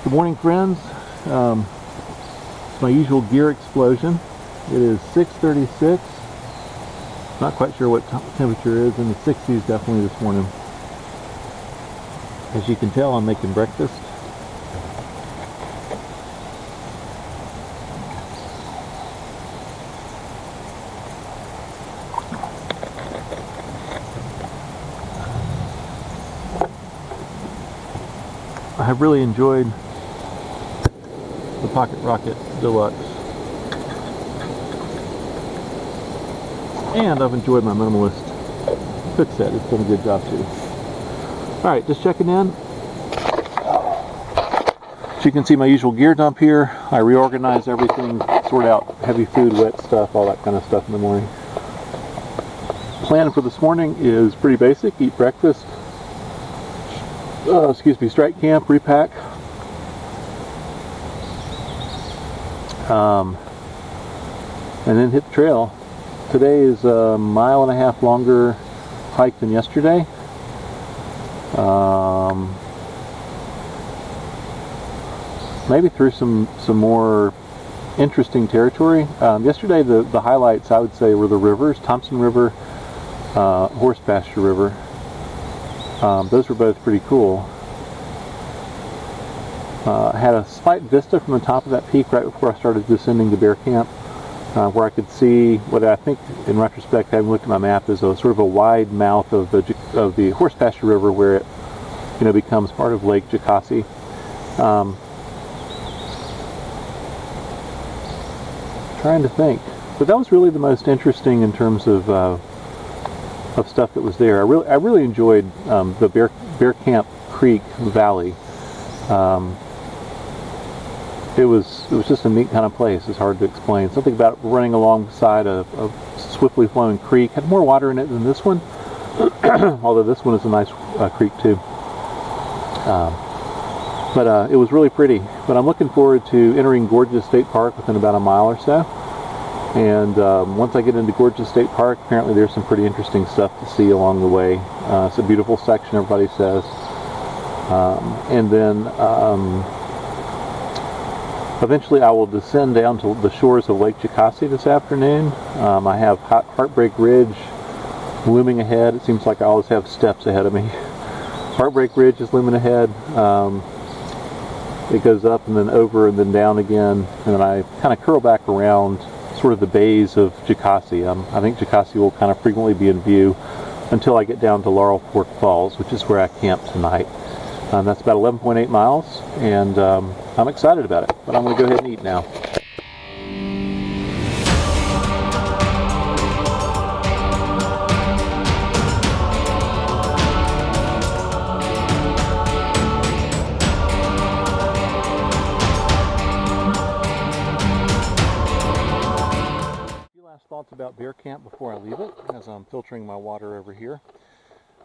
Good morning, friends. It's my usual gear explosion. It is 6:36. Not quite sure what temperature is. In the 60s definitely this morning. As you can tell, I'm making breakfast. I have really enjoyed the Pocket Rocket Deluxe, and I've enjoyed my Minimalist cook set. It's done a good job too. Alright, just checking in. So you can see my usual gear dump here. I reorganize everything, sort out heavy food, wet stuff, all that kind of stuff in the morning. Plan for this morning is pretty basic. Eat breakfast, strike camp, repack, and then hit the trail. Today is a 1.5 miles longer hike than yesterday. Maybe through some more interesting territory. Yesterday the highlights, I would say, were the rivers, Thompson River, Horse Pasture River. Those were both pretty cool. Had a slight vista from the top of that peak right before I started descending to Bear Camp, where I could see what I think, in retrospect, having looked at my map, is a sort of a wide mouth of the Horse Pasture River, where it becomes part of Lake Jocassee. Trying to think, but that was really the most interesting in terms of stuff that was there. I really enjoyed the Bear Camp Creek Valley. It was just a neat kind of place. It's hard to explain. Something about running alongside a swiftly flowing creek. Had more water in it than this one, although this one is a nice creek too. But it was really pretty. But I'm looking forward to entering Gorges State Park within about 1 mile or so. And once I get into Gorges State Park, apparently there's some pretty interesting stuff to see along the way. It's a beautiful section, everybody says. And then eventually I will descend down to the shores of Lake Jocassee this afternoon. I have Heartbreak Ridge looming ahead. It seems like I always have steps ahead of me. Heartbreak Ridge is looming ahead. It goes up and then over and then down again, and then I kind of curl back around sort of the bays of Jocassee. I think Jocassee will kind of frequently be in view until I get down to Laurel Fork Falls, which is where I camp tonight. That's about 11.8 miles, and I'm excited about it, but I'm going to go ahead and eat now. Thoughts about Bear Camp before I leave it, as I'm filtering my water over here.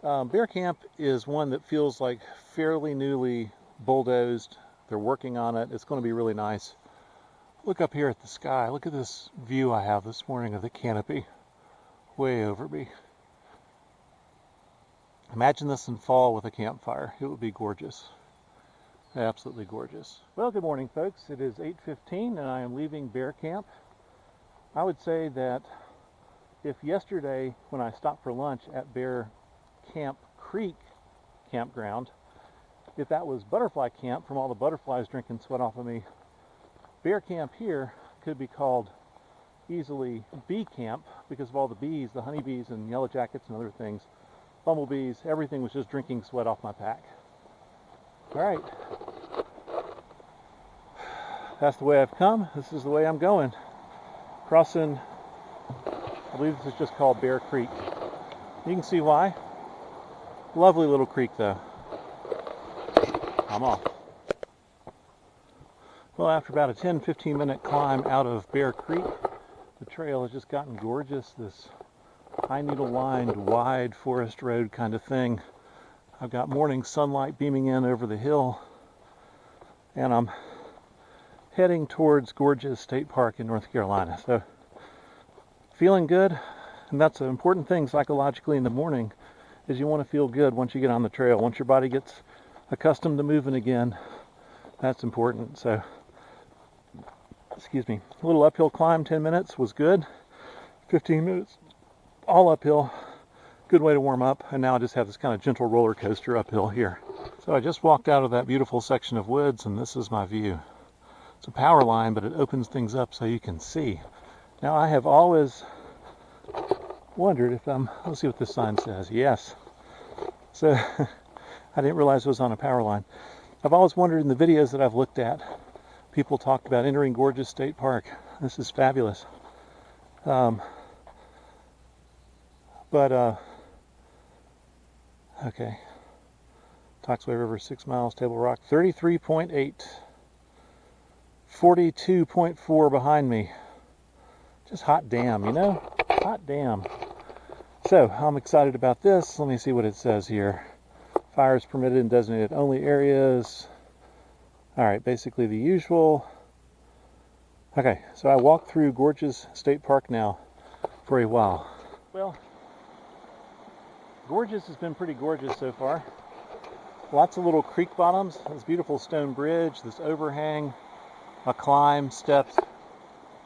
Bear Camp is one that feels like fairly newly bulldozed. They're working on it. It's going to be really nice. Look up here at the sky. Look at this view I have this morning of the canopy way over me. Imagine this in fall with a campfire. It would be gorgeous. Absolutely gorgeous. Well, good morning, folks. It is 8:15 and I am leaving Bear Camp. I would say that if yesterday, when I stopped for lunch at Bear Camp Creek Campground, if that was butterfly camp from all the butterflies drinking sweat off of me, Bear Camp here could be called easily bee camp because of all the bees, the honeybees and yellow jackets and other things, bumblebees, everything was just drinking sweat off my pack. All right, that's the way I've come. This is the way I'm going. Crossing, I believe this is just called Bear Creek. You can see why. Lovely little creek though. I'm off. Well, after about a 10-15 minute climb out of Bear Creek, the trail has just gotten gorgeous. This high needle lined wide forest road kind of thing. I've got morning sunlight beaming in over the hill, and I'm heading towards Gorges State Park in North Carolina. So feeling good, and that's an important thing psychologically in the morning, is you want to feel good once you get on the trail. Once your body gets accustomed to moving again, That's important. So, excuse me, a little uphill climb, 10 minutes was good. 15 minutes all uphill, good way to warm up. And now I just have this kind of gentle roller coaster uphill here. So I just walked out of that beautiful section of woods, and this is my view. It's a power line, but it opens things up so you can see. Now I have always wondered if let's see what this sign says. Yes. So I didn't realize it was on a power line. I've always wondered in the videos that I've looked at, people talked about entering Gorges State Park. This is fabulous. Okay. Toxaway River, 6 miles, Table Rock, 33.8. 42.4 behind me. Just hot damn, you know? Hot damn. So, I'm excited about this. Let me see what it says here. Fires permitted in designated only areas. Alright, basically the usual. Okay, so I walked through Gorges State Park now for a while. Well, Gorges has been pretty gorgeous so far. Lots of little creek bottoms, this beautiful stone bridge, this overhang, a climb, steps.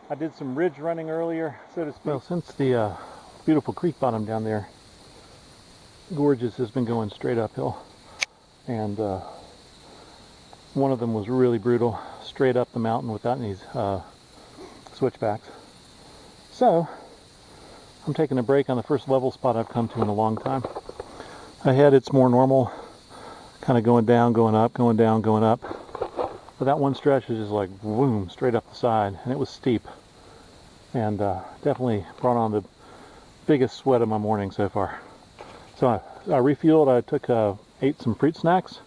I did some ridge running earlier, so to speak. Well, since the beautiful creek bottom down there, Gorges has been going straight uphill. And one of them was really brutal, straight up the mountain without any switchbacks. So, I'm taking a break on the first level spot I've come to in a long time. Ahead it's more normal, kind of going down, going up, going down, going up. But that one stretch is just like boom, straight up the side, and it was steep. And definitely brought on the biggest sweat of my morning so far. So I refueled, I ate some fruit snacks,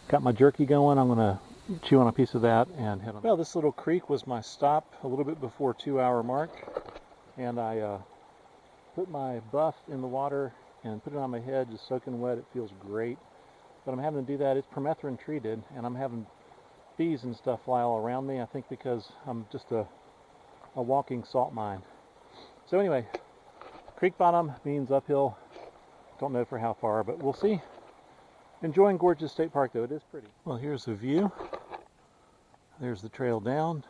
got my jerky going. I'm gonna chew on a piece of that and head on. Well, this little creek was my stop a little bit before 2-hour mark. And I put my buff in the water and put it on my head, just soaking wet. It feels great. But I'm having to do that. It's permethrin treated, and I'm having bees and stuff fly all around me. I think because I'm just a walking salt mine. So anyway, creek bottom means uphill. Don't know for how far, but we'll see. Enjoying Gorges State Park though, it is pretty. Well, here's the view. There's the trail down,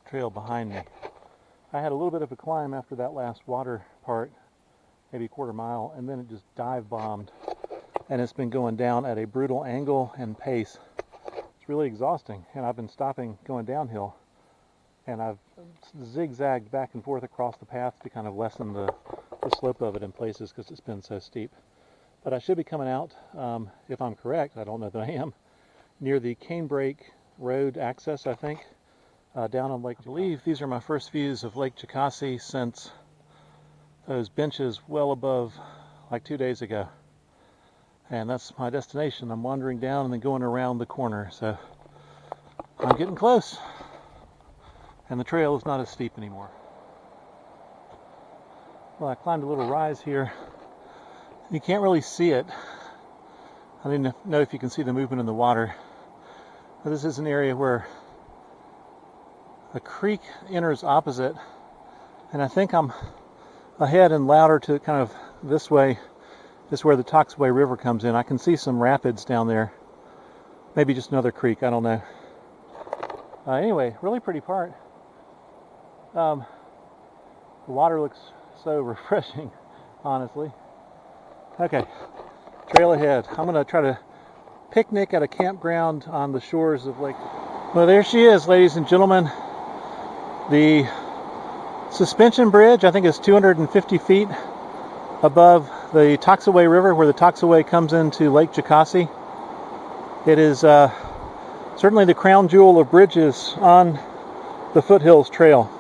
trail behind me. I had a little bit of a climb after that last water part, maybe a quarter mile, and then it just dive bombed. And it's been going down at a brutal angle and pace. It's really exhausting, and I've been stopping going downhill. And I've zigzagged back and forth across the path to kind of lessen the slope of it in places because it's been so steep. But I should be coming out, if I'm correct, I don't know that I am, near the Canebrake Road access, I think, down on Lake. I believe these are my first views of Lake Jocassee since those benches well above like 2 days ago. And that's my destination. I'm wandering down and then going around the corner, so I'm getting close. And the trail is not as steep anymore. Well, I climbed a little rise here. You can't really see it. I don't even know if you can see the movement in the water. But this is an area where a creek enters opposite, and I think I'm ahead and louder to kind of this way. This is where the Toxaway River comes in. I can see some rapids down there. Maybe just another creek, I don't know. Anyway, really pretty part. The water looks so refreshing, honestly. Okay, trail ahead. I'm going to try to picnic at a campground on the shores of Lake. Well, there she is, ladies and gentlemen. The suspension bridge, I think, is 250 feet above the Toxaway River, where the Toxaway comes into Lake Jocassee. It is certainly the crown jewel of bridges on the Foothills Trail.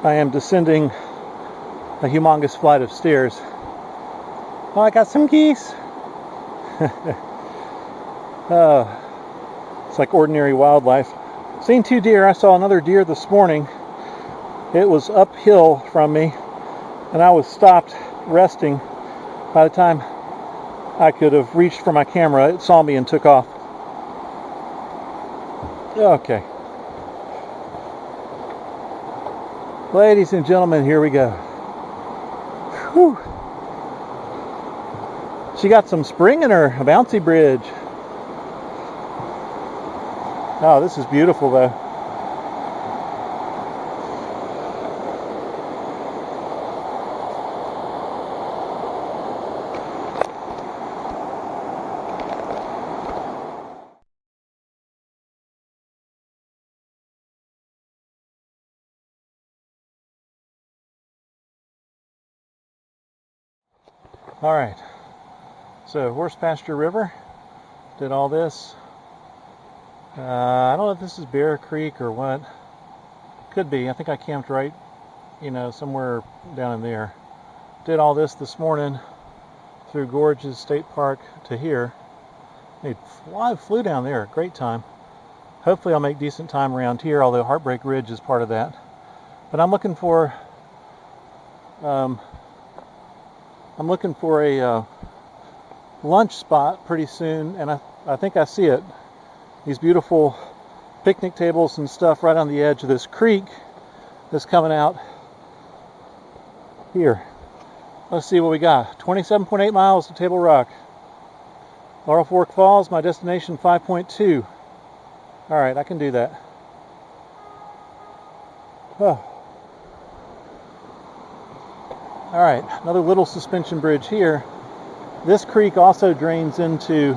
I am descending a humongous flight of stairs. Oh, I got some geese. It's like ordinary wildlife. Seen 2 deer. I saw another deer this morning. It was uphill from me, and I was stopped resting. By the time I could have reached for my camera, it saw me and took off. Okay. Ladies and gentlemen, here we go. Whew. She got some spring in her, a bouncy bridge. Oh, this is beautiful though. All right, so Horse Pasture River, did all this. I don't know if this is Bear Creek or what. Could be. I think I camped right, somewhere down in there. Did all this morning through Gorges State Park to here. I flew down there. Great time. Hopefully I'll make decent time around here, although Heartbreak Ridge is part of that. But I'm looking for a lunch spot pretty soon, and I think I see it. These beautiful picnic tables and stuff right on the edge of this creek that's coming out here. Let's see what we got. 27.8 miles to Table Rock. Laurel Fork Falls, my destination, 5.2. All right, I can do that. Oh. All right, another little suspension bridge here. This creek also drains into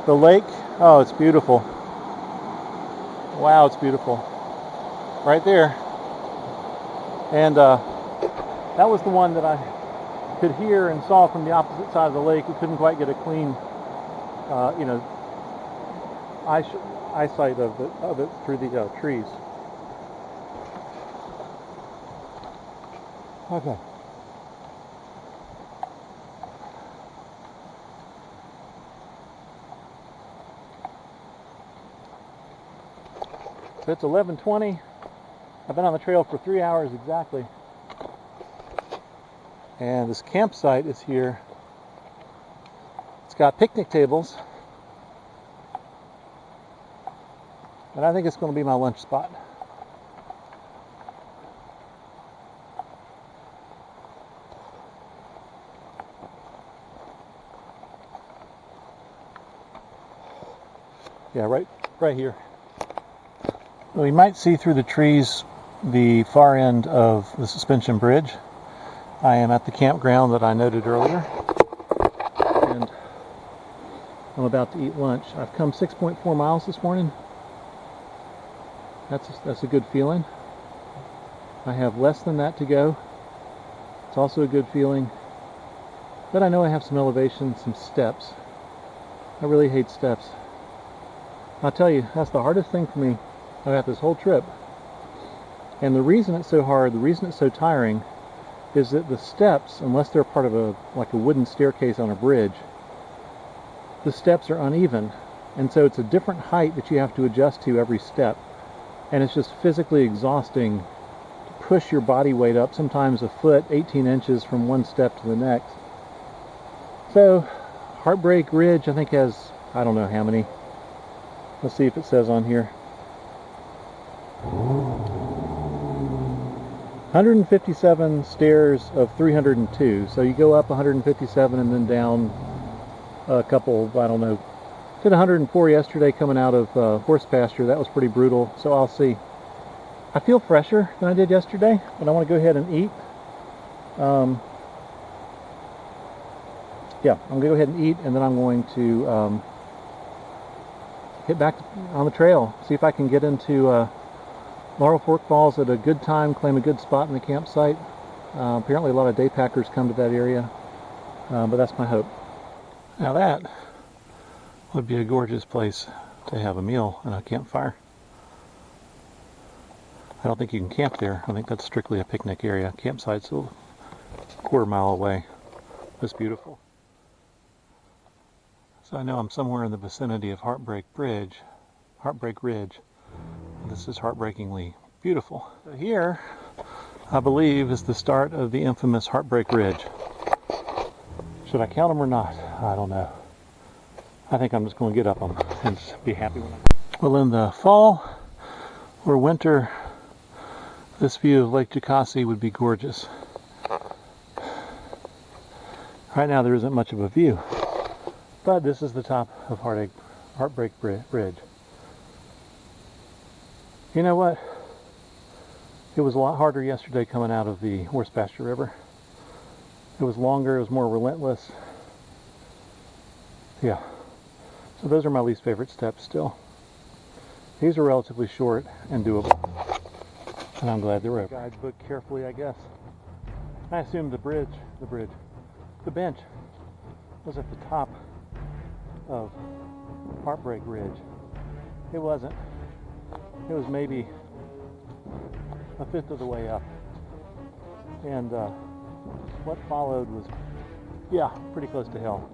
the lake. Oh, it's beautiful. Wow, it's beautiful. Right there. And that was the one that I could hear and saw from the opposite side of the lake. We couldn't quite get a clean, eyesight of it through the trees. Okay. So it's 11:20. I've been on the trail for 3 hours exactly. And this campsite is here. It's got picnic tables. And I think it's going to be my lunch spot. Yeah, right here. Well, you might see through the trees the far end of the suspension bridge. I am at the campground that I noted earlier, and I'm about to eat lunch. I've come 6.4 miles this morning. That's a good feeling. I have less than that to go. It's also a good feeling, but I know I have some elevation, some steps. I really hate steps. I'll tell you, that's the hardest thing for me about this whole trip. And the reason it's so hard, the reason it's so tiring, is that the steps, unless they're part of a wooden staircase on a bridge, the steps are uneven. And so it's a different height that you have to adjust to every step. And it's just physically exhausting to push your body weight up, sometimes a foot, 18 inches from one step to the next. So, Heartbreak Ridge, I think, has, I don't know how many. Let's see if it says on here. 157 stairs of 302. So you go up 157 and then down a couple, I don't know. Did 104 yesterday coming out of horse pasture. That was pretty brutal. So I'll see. I feel fresher than I did yesterday, but I want to go ahead and eat. Yeah, I'm going to go ahead and eat, and then I'm going to hit back on the trail, see if I can get into Laurel Fork Falls at a good time, claim a good spot in the campsite. Apparently a lot of day packers come to that area, but that's my hope. Now that would be a gorgeous place to have a meal and a campfire. I don't think you can camp there. I think that's strictly a picnic area. Campsite's a quarter-mile away. It's beautiful. So I know I'm somewhere in the vicinity of Heartbreak Ridge. This is heartbreakingly beautiful. So here, I believe, is the start of the infamous Heartbreak Ridge. Should I count them or not? I don't know. I think I'm just going to get up them and just be happy when I'm. Well, in the fall or winter, this view of Lake Jocassee would be gorgeous. Right now there isn't much of a view, but this is the top of Heartbreak Ridge. You know what? It was a lot harder yesterday coming out of the Horse Pasture River. It was longer, it was more relentless. Yeah. So those are my least favorite steps still. These are relatively short and doable. And I'm glad they're over. Guidebook carefully, I guess. I assumed the bench was at the top of Heartbreak Ridge. It wasn't. It was maybe a fifth of the way up. And what followed was, yeah, pretty close to hell.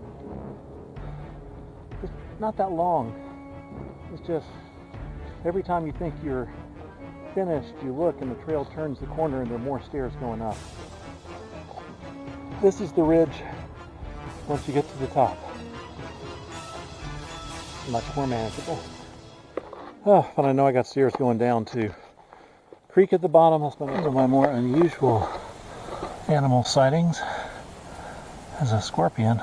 It's not that long. It's just every time you think you're finished, you look and the trail turns the corner and there are more stairs going up. This is the ridge once you get to the top. Much more manageable. Oh, but I know I got stairs going down to creek at the bottom. That's one of my more unusual animal sightings as a scorpion.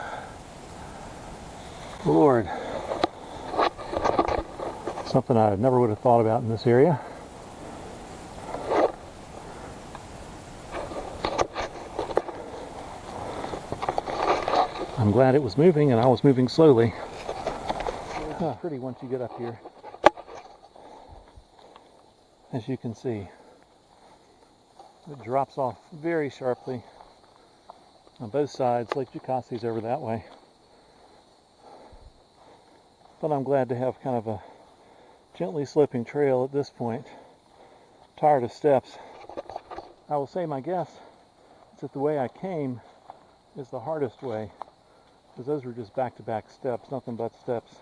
Lord. Something I never would have thought about in this area. I'm glad it was moving and I was moving slowly. It's pretty once you get up here. As you can see, it drops off very sharply on both sides. Lake Jocassi's over that way. But I'm glad to have kind of a gently sloping trail at this point. Tired of steps. I will say my guess is that the way I came is the hardest way, because those were just back-to-back steps, nothing but steps.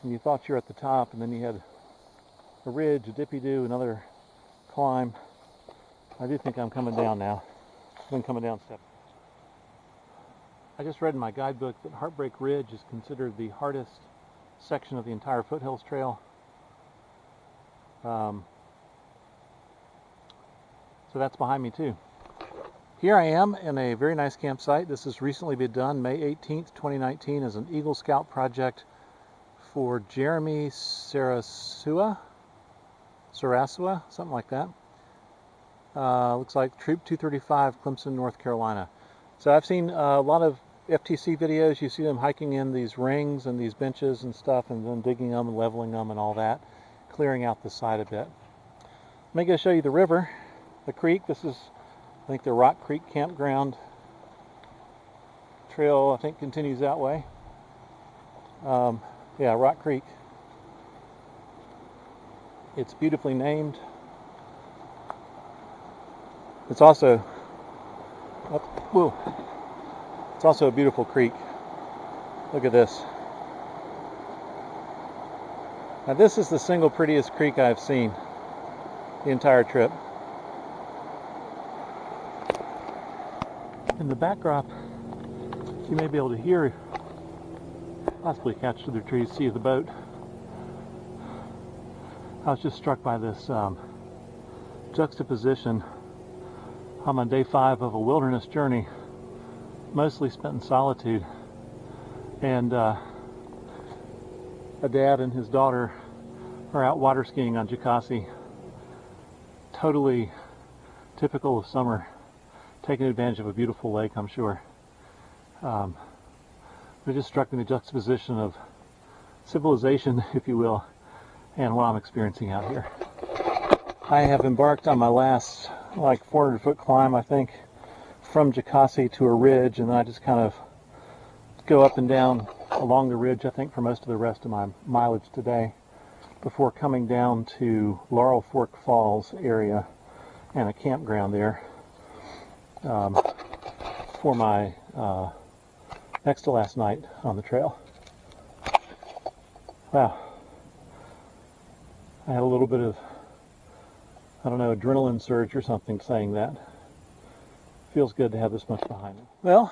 And you thought you were at the top, and then you had a ridge, a dippy-do, another climb. I do think I'm coming down now. I've been coming down steps. I just read in my guidebook that Heartbreak Ridge is considered the hardest section of the entire Foothills Trail. So that's behind me too. Here I am in a very nice campsite. This has recently been done May 18th, 2019 as an Eagle Scout project for Jeremy Sarasua, something like that. Looks like Troop 235, Clemson, North Carolina. So I've seen a lot of FTC videos. You see them hiking in these rings and these benches and stuff, and then digging them and leveling them and all that, clearing out the side a bit. Let me go show you the river, the creek. This is, I think, the Rock Creek Campground trail. I think continues that way. Yeah, Rock Creek. It's beautifully named. It's also, it's also a beautiful creek. Look at this. Now this is the single prettiest creek I've seen the entire trip. In the backdrop, you may be able to hear, possibly catch to the trees, see the boat. I was just struck by this juxtaposition on my day 5 of a wilderness journey, mostly spent in solitude, and a dad and his daughter are out water skiing on Jocassi. Totally typical of summer, taking advantage of a beautiful lake, I'm sure. It just struck me the juxtaposition of civilization, if you will, and what I'm experiencing out here. I have embarked on my last, like, 400-foot climb, I think, from Jocassi to a ridge, and then I just kind of go up and down along the ridge, I think, for most of the rest of my mileage today, before coming down to Laurel Fork Falls area and a campground there for my next to last night on the trail. Wow. I had a little bit of, I don't know, adrenaline surge or something saying that. Feels good to have this much behind me. Well,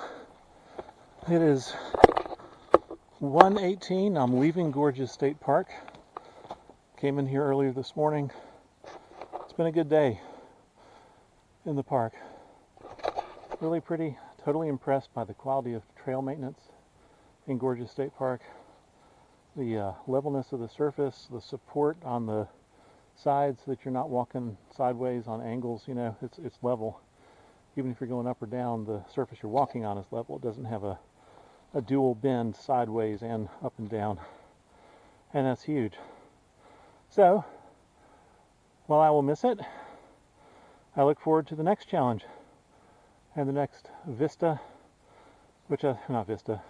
it is 1:18. I'm leaving Gorges State Park. Came in here earlier this morning. It's been a good day in the park. Really pretty. totally impressed by the quality of trail maintenance in Gorges State Park. The levelness of the surface, the support on the sides so that you're not walking sideways on angles, you know, it's level. Even if you're going up or down, the surface you're walking on is level. It doesn't have a dual bend sideways and up and down. And that's huge. So, while I will miss it, I look forward to the next challenge and the next vista, which, not vista.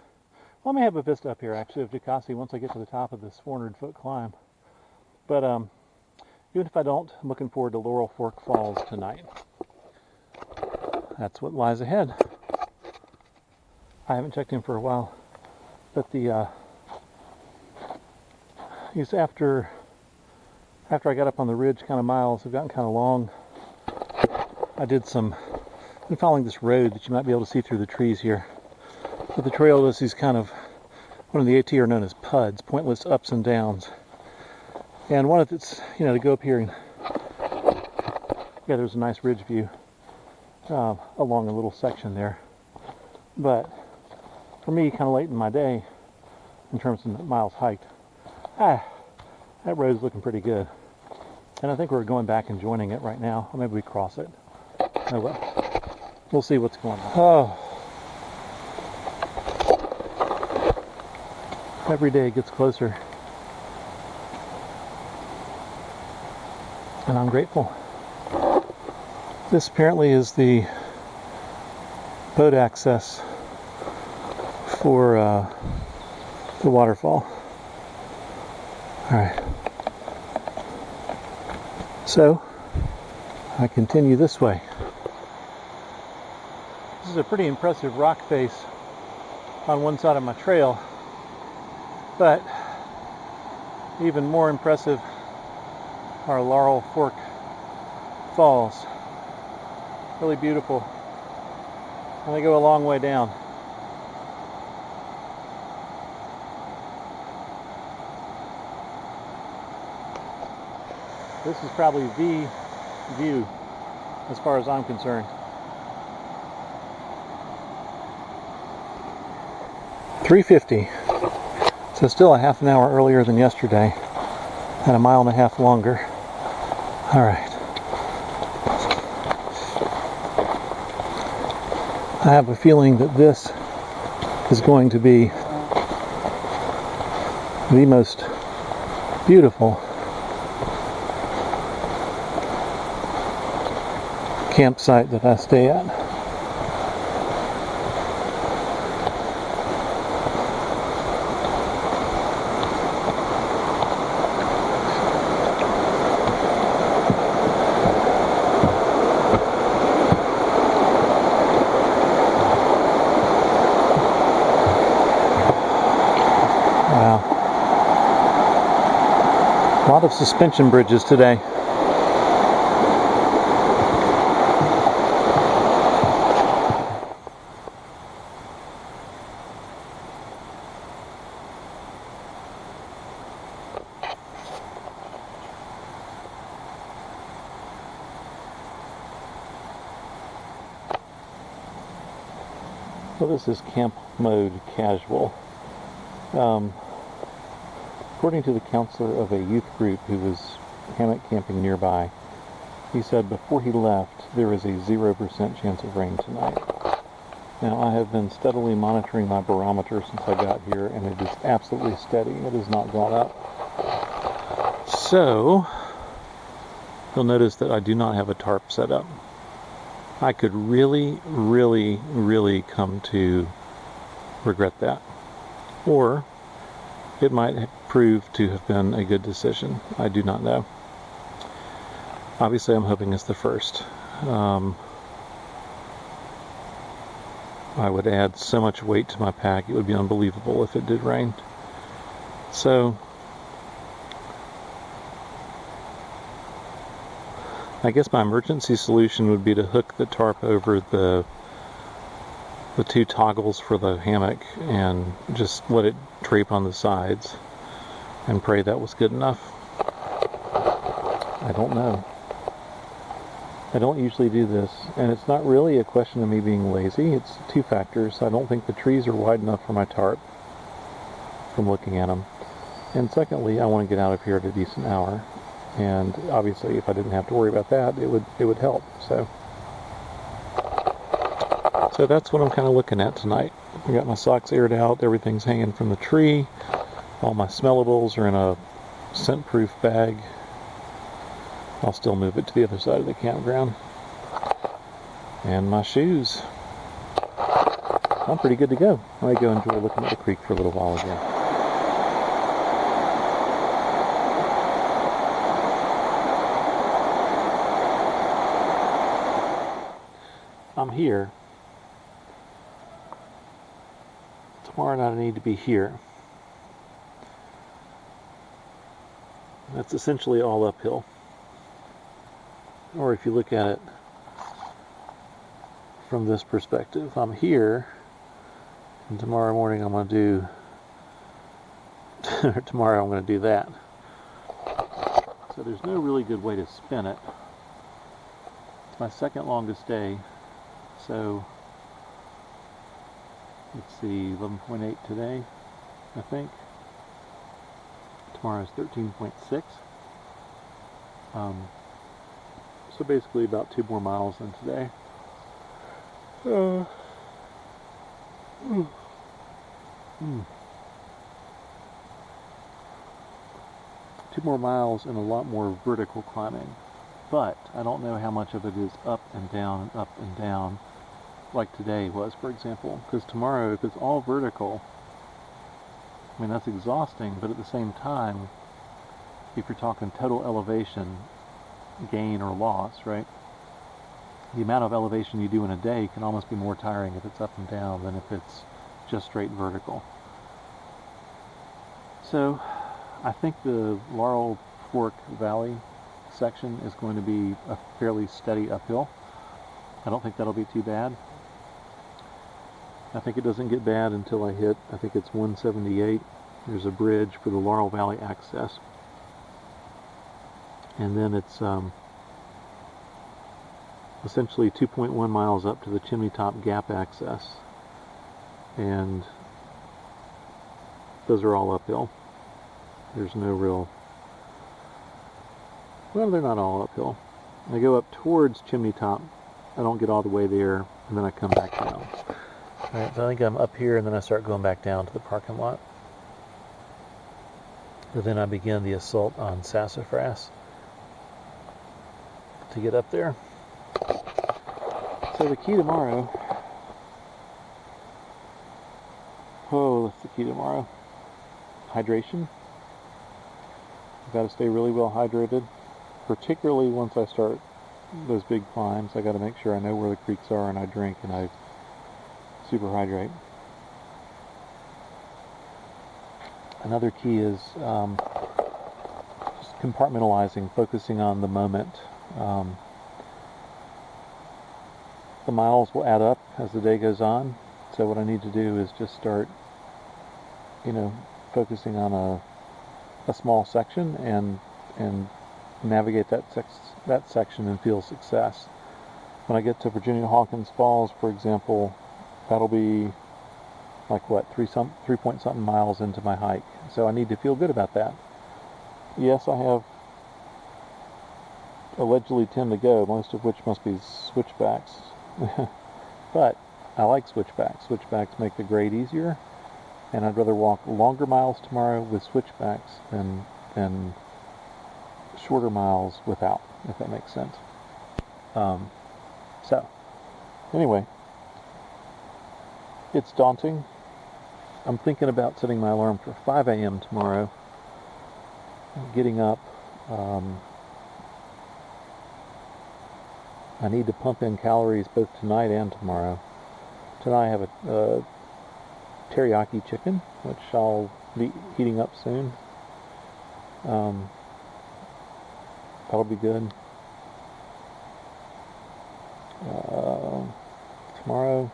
Well, I may have a vista up here actually of Jocassee once I get to the top of this 400-foot climb. But even if I don't, I'm looking forward to Laurel Fork Falls tonight. That's what lies ahead. I haven't checked in for a while, but the after I got up on the ridge, kind of miles have gotten kind of long. I've been following this road that you might be able to see through the trees here. But the trail is these kind of, one of the AT are known as PUDs, pointless ups and downs. And one of it's, you know, to go up here and, yeah, there's a nice ridge view along a little section there. But for me, kind of late in my day, in terms of miles hiked, that road's looking pretty good. And I think we're going back and joining it right now. Or maybe we cross it. Oh well. We'll see what's going on. Oh. Every day it gets closer. And I'm grateful. This apparently is the boat access for the waterfall. Alright. So, I continue this way. This is a pretty impressive rock face on one side of my trail, but even more impressive are Laurel Fork Falls. Really beautiful. And they go a long way down. This is probably the view as far as I'm concerned. 3:50. So still a half an hour earlier than yesterday and a mile and a half longer. All right. I have a feeling that this is going to be the most beautiful campsite that I stay at. Wow. A lot of suspension bridges today. So this is camp mode casual. According to the counselor of a youth group who was hammock camping nearby, he said before he left there is a 0% chance of rain tonight. Now I have been steadily monitoring my barometer since I got here and it is absolutely steady. It has not gone up. So you'll notice that I do not have a tarp set up. I could really, really, really come to regret that. Or it might prove to have been a good decision. I do not know. Obviously, I'm hoping it's the first. I would add so much weight to my pack, it would be unbelievable if it did rain. So, I guess my emergency solution would be to hook the tarp over the two toggles for the hammock and just let it drape on the sides and pray that was good enough. I don't know. I don't usually do this, and it's not really a question of me being lazy. It's two factors. I don't think the trees are wide enough for my tarp from looking at them. And secondly, I want to get out of here at a decent hour. And obviously, if I didn't have to worry about that, it would help. So that's what I'm kind of looking at tonight. I got my socks aired out, everything's hanging from the tree. All my smellables are in a scent-proof bag. I'll still move it to the other side of the campground. And my shoes. I'm pretty good to go. I might go enjoy looking at the creek for a little while again. I'm here. Tomorrow night I need to be here. That's essentially all uphill. Or if you look at it from this perspective, I'm here, and tomorrow morning I'm going to do, tomorrow I'm going to do that. So there's no really good way to spin it. It's my second longest day, so let's see, 11.8 today, I think. Tomorrow's 13.6. So basically about 2 more miles than today. 2 more miles and a lot more vertical climbing. But I don't know how much of it is up and down, like today was, for example. Because tomorrow, if it's all vertical, I mean, that's exhausting, but at the same time, if you're talking total elevation, gain or loss, right? The amount of elevation you do in a day can almost be more tiring if it's up and down than if it's just straight vertical. So I think the Laurel Fork Valley section is going to be a fairly steady uphill. I don't think that'll be too bad. I think it doesn't get bad until I hit, I think it's 178. There's a bridge for the Laurel Valley access. And then it's essentially 2.1 miles up to the Chimney Top Gap access. And those are all uphill. There's no real... Well, they're not all uphill. I go up towards Chimney Top. I don't get all the way there, and then I come back down. Alright, so I think I'm up here, and then I start going back down to the parking lot. But then I begin the assault on Sassafras to get up there. So the key tomorrow... Oh, that's the key tomorrow. Hydration. I've got to stay really well hydrated, particularly once I start those big climbs. I got to make sure I know where the creeks are, and I drink and I super hydrate. Another key is just compartmentalizing, focusing on the moment. The miles will add up as the day goes on, so what I need to do is just start, focusing on a small section and navigate that section and feel success. When I get to Virginia Hawkins Falls, for example, that'll be like what, 3 point something miles into my hike. So I need to feel good about that. Yes, I have allegedly 10 to go, most of which must be switchbacks. But I like switchbacks. Switchbacks make the grade easier, and I'd rather walk longer miles tomorrow with switchbacks than shorter miles without, if that makes sense. So, anyway, it's daunting. I'm thinking about setting my alarm for 5 a.m. tomorrow, getting up. I need to pump in calories both tonight and tomorrow. Tonight I have a teriyaki chicken, which I'll be heating up soon. That'll be good. Tomorrow,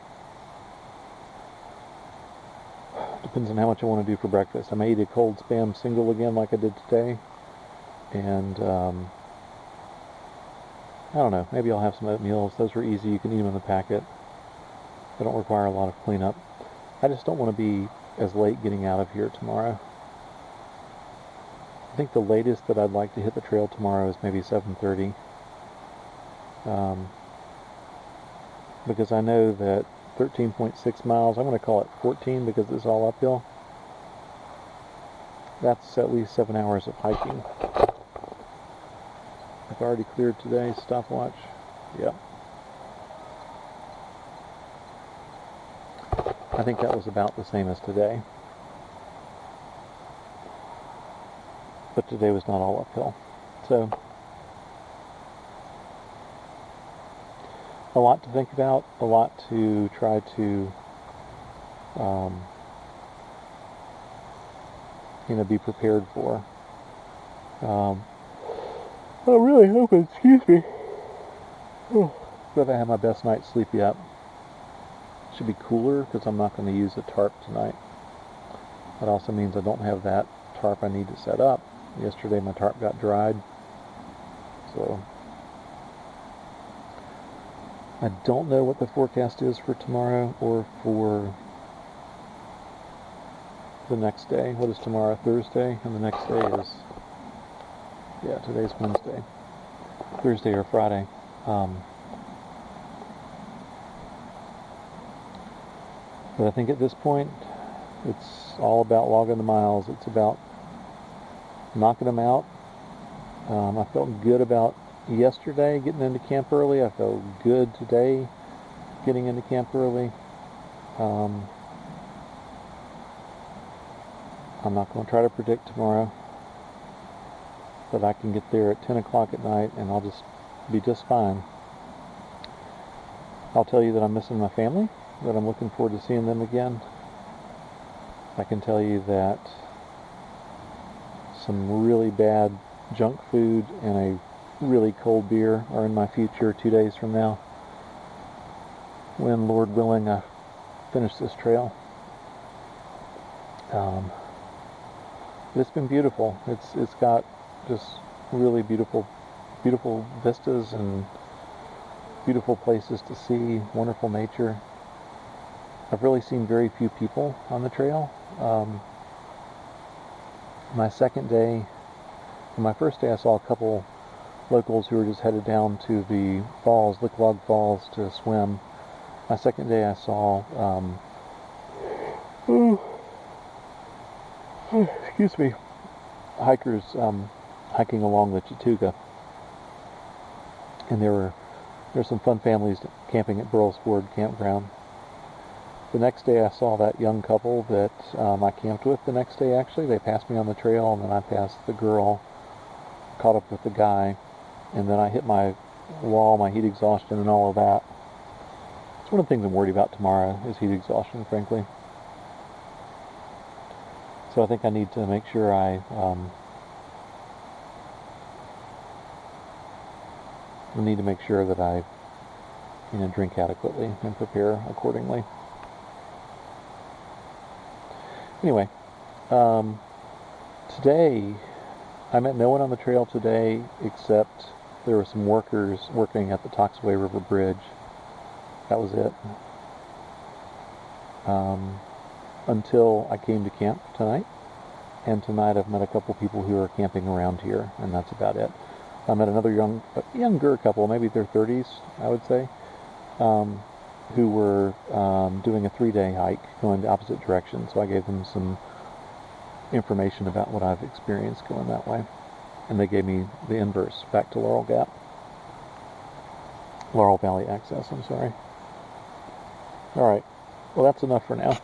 depends on how much I want to do for breakfast. I may eat a cold Spam single again like I did today, and I don't know, maybe I'll have some oatmeals. Those are easy, you can eat them in the packet. They don't require a lot of cleanup. I just don't want to be as late getting out of here tomorrow. I think the latest that I'd like to hit the trail tomorrow is maybe 7:30. Because I know that 13.6 miles, I'm going to call it 14 because it's all uphill. That's at least 7 hours of hiking. I've already cleared today's stopwatch. Yep. I think that was about the same as today. But today was not all uphill. So, a lot to think about, a lot to try to be prepared for. I'm really hoping, excuse me, that I have my best night's sleep yet. Should be cooler because I'm not going to use a tarp tonight. That also means I don't have that tarp I need to set up. Yesterday my tarp got dried, so I don't know what the forecast is for tomorrow or for the next day. What is tomorrow? Thursday, and the next day is, yeah, today's Wednesday. Thursday or Friday. But I think at this point, it's all about logging the miles. It's about knocking them out. I felt good about yesterday getting into camp early. I felt good today getting into camp early. I'm not going to try to predict tomorrow, but I can get there at 10 o'clock at night and I'll just be just fine. I'll tell you that I'm missing my family, that I'm looking forward to seeing them again. I can tell you that some really bad junk food and a really cold beer are in my future 2 days from now, when, Lord willing, I finish this trail. But it's been beautiful. It's got just really beautiful vistas and beautiful places to see, wonderful nature. I've really seen very few people on the trail. My second day, my first day I saw a couple locals who were just headed down to the falls, Licklog Falls, to swim. My second day I saw, excuse me, hikers hiking along the Chattooga. And there's some fun families camping at Burles Ford Campground. The next day I saw that young couple that I camped with the next day, actually. They passed me on the trail, and then I passed the girl, caught up with the guy, and then I hit my wall, my heat exhaustion, and all of that. It's one of the things I'm worried about tomorrow, is heat exhaustion, frankly. So I think I need to make sure I need to make sure that I drink adequately and prepare accordingly. Anyway, today I met no one on the trail today, except there were some workers working at the Toxaway River Bridge. That was it. Until I came to camp tonight. And tonight I've met a couple people who are camping around here, and that's about it. I met another younger couple, maybe their 30s, I would say, who were doing a 3-day hike going the opposite direction. So I gave them some information about what I've experienced going that way. And they gave me the inverse, back to Laurel Valley Access, I'm sorry. Alright, well that's enough for now.